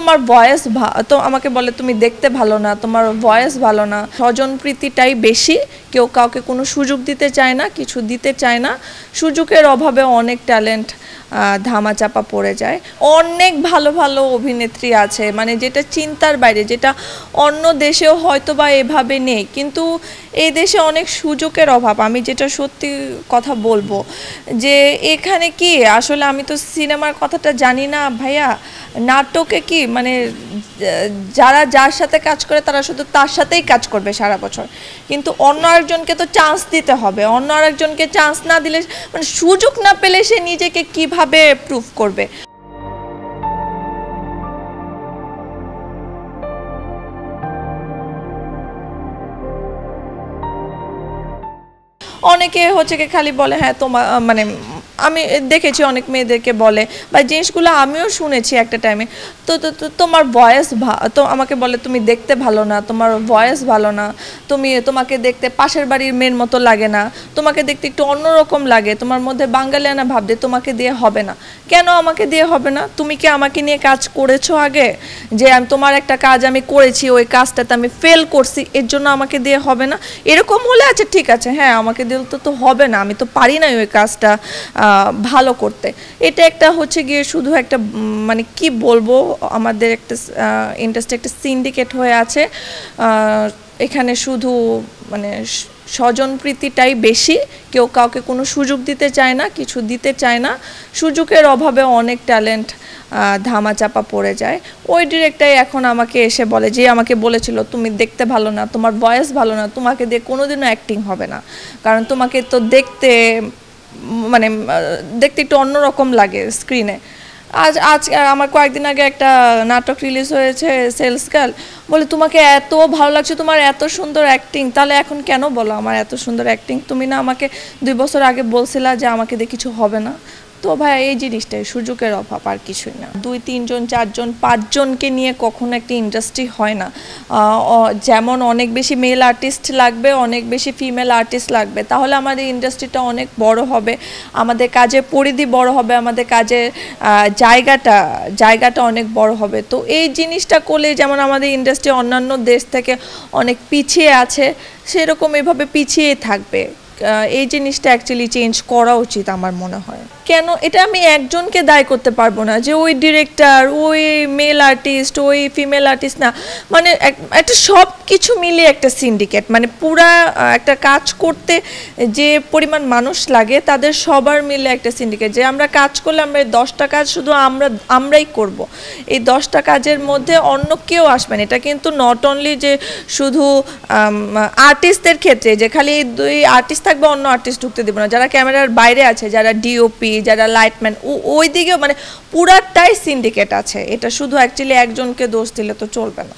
তোমার ভয়েস তো আমাকে বলে তুমি দেখতে ভালো না, তোমার ভয়েস ভালো না, স্বজনপ্রীতিটাই বেশি, কেউ কাউকে কোনো সুযোগ দিতে চায় না, কিছু দিতে চায় না, সুযোগের অভাবে অনেক ট্যালেন্ট ধামাচাপা পড়ে যায়। অনেক ভালো ভালো অভিনেত্রী আছে, মানে যেটা চিন্তার বাইরে, যেটা অন্য দেশেও হয়তো বা এভাবে নেই, কিন্তু এই দেশে অনেক সুযোগের অভাব। আমি যেটা সত্যি কথা বলবো যে এখানে কি আসলে, আমি তো সিনেমার কথাটা জানি না ভাইয়া, নাটকে কি মানে যারা যার সাথে কাজ করে তারা শুধু তার সাথেই কাজ করবে সারা বছর, কিন্তু অন্য আরেকজনকে তো চান্স দিতে হবে। অন্য আরেকজনকে চান্স না দিলে, মানে সুযোগ না পেলে সে নিজেকে কিভাবে প্রুভ করবে? অনেকে হচ্ছে কি খালি বলে হ্যাঁ তোমার, মানে আমি দেখেছি অনেক মেয়েদেরকে বলে বা জিনিসগুলো আমিও শুনেছি একটা টাইমে, তো তোমার ভয়েস তো আমাকে বলে তুমি দেখতে ভালো না, তোমার ভয়েস ভালো না, তোমাকে দেখতে পাশের বাড়ির মেয়ের মতো লাগে না, তোমাকে দেখতে একটু অন্যরকম লাগে, তোমার মধ্যে বাঙালিয়ানা ভাব দিয়ে, তোমাকে দিয়ে হবে না। কেন আমাকে দিয়ে হবে না? তুমি কি আমাকে নিয়ে কাজ করেছো আগে? যে আমি তোমার একটা কাজ আমি করেছি, ওই কাজটাতে আমি ফেল করছি, এর জন্য আমাকে দিয়ে হবে না? এরকম হলে আচ্ছা ঠিক আছে, হ্যাঁ আমাকে দিলে তো হবে না, আমি তো পারি না ওই কাজটা ভালো করতে। এটা একটা হচ্ছে গিয়ে শুধু একটা মানে কি বলবো, আমাদের একটা ইন্ডাস্ট্রি একটা সিন্ডিকেট হয়ে আছে। এখানে শুধু মানে স্বজনপ্রীতিটাই বেশি, কেউ কাউকে কোনো সুযোগ দিতে চায় না, কিছু দিতে চায় না, সুযোগের অভাবে অনেক ট্যালেন্ট ধামাচাপা পড়ে যায়। ওই ডিরেক্টরই এখন আমাকে এসে বলে, যে আমাকে বলেছিল তুমি দেখতে ভালো না, তোমার ভয়েস ভালো না, তোমাকে দিয়ে কোনোদিনও অ্যাক্টিং হবে না, কারণ তোমাকে তো দেখতে মানে দেখতে একটু অন্যরকম লাগে স্ক্রিনে। আজ আমার কয়েকদিন আগে একটা নাটক রিলিজ হয়েছে, সেলস গার্ল, বলে তোমাকে এত ভালো লাগছে, তোমার এত সুন্দর অ্যাক্টিং, তাহলে এখন কেন বলো আমার এত সুন্দর অ্যাক্টিং? তুমি না আমাকে 2 বছর আগে বলছিলা যে আমাকে দিয়ে কিছু হবে না? তো ভাই এই জিনিসটাই সুযোগের অভাব, আর কিছুই না। 2, 3 জন 4 জন 5 জনকে নিয়ে কখনো একটা ইন্ডাস্ট্রি হয় না। যেমন অনেক বেশি মেল আর্টিস্ট লাগবে, অনেক বেশি ফিমেল আর্টিস্ট লাগবে, তাহলে আমাদের ইন্ডাস্ট্রিটা অনেক বড় হবে, আমাদের কাজের পরিধি বড় হবে, আমাদের কাজের জায়গাটা অনেক বড় হবে। তো এই জিনিসটা করলে, যেমন আমাদের ইন্ডাস্ট্রি অন্যান্য দেশ থেকে অনেক পিছিয়ে আছে, সেরকম এভাবে পিছিয়ে থাকবে। এই জিনিসটা অ্যাকচুয়ালি চেঞ্জ করা উচিত আমার মনে হয়। কেন এটা আমি একজনকে দায় করতে পারবো না যে ওই ডিরেক্টর, ওই মেল আর্টিস্ট, ওই ফিমেল আর্টিস্ট, না, মানে একটা সব কিছু মিলিয়ে একটা সিন্ডিকেট, মানে পুরা একটা কাজ করতে যে পরিমাণ মানুষ লাগে তাদের সবার মিলে একটা সিন্ডিকেট, যে আমরা কাজ করলে আমরা 10টা কাজ শুধু আমরাই করব, এই 10টা কাজের মধ্যে অন্য কেউ আসবে না। এটা কিন্তু নট অনলি যে শুধু আর্টিস্টদের ক্ষেত্রে যে খালি 2 আর্টিস্ট থাকবে, অন্য আর্টিস্ট ঢুকতে দেবো না, যারা ক্যামেরার বাইরে আছে, যারা ডিওপি, যারা লাইটম্যান, ওই দিকেও মানে পুরাটাই সিন্ডিকেট আছে। এটা শুধু অ্যাকচুয়ালি একজনকে দোষ দিলে তো চলবে না।